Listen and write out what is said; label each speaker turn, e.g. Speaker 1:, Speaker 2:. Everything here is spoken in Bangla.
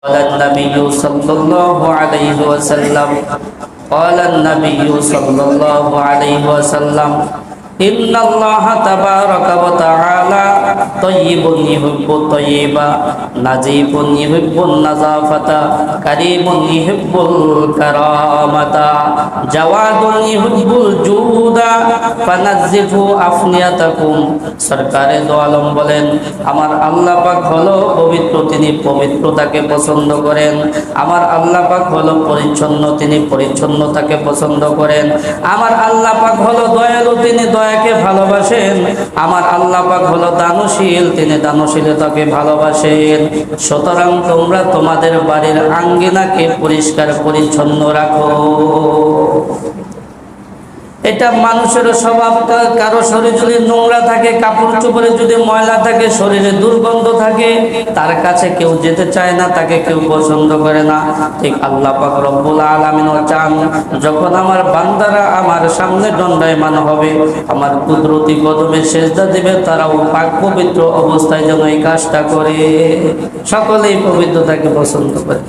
Speaker 1: قال النبي صلى الله عليه وسلم قال النبي صلى الله عليه وسلم إن الله تبارك وتعالى طيب يحب الطيب نظيف يحب النظافة كريم يحب الكرامة جواد يحب الجود فنزفوا أفنيتكم সরকারে দো আলম বলেন আমার আল্লাহ পাক হলো পবিত্র, তিনি পবিত্রতাকে পছন্দ করেন। আমার আল্লাহ পাক হলো পরিচ্ছন্ন, তিনি পরিচ্ছন্নতাকে পছন্দ করেন। আমার আল্লাহ পাক হলো দয়ালু, তিনি দয়াকে ভালোবাসেন। আমার আল্লাহ পাক হলো দানশীল, তিনি দানশীলতাকে ভালোবাসেন। সুতরাং তোমরা তোমাদের বাড়ির আঙ্গিনাকে পরিষ্কার পরিচ্ছন্ন রাখো। এটা মানুষের স্বভাব। কারো শরীর যদি নোংরা থাকে, কাপড় চোপড়ে যদি ময়লা থাকে, শরীরে দুর্গন্ধ থাকে, তার কাছে কেউ যেতে চায় না, তাকে কেউ পছন্দ করে না। ঠিক আল্লাহ পাক রব্বুল আলামিনও চান যখন আমার বান্দারা আমার সামনে দণ্ডায়মান হবে, আমার কুদরতি কদমে সেজদা দিবে, তারাও পাক পবিত্র অবস্থায় যেন এই কাজটা করে। সকলেই পবিত্রতাকে পছন্দ করে।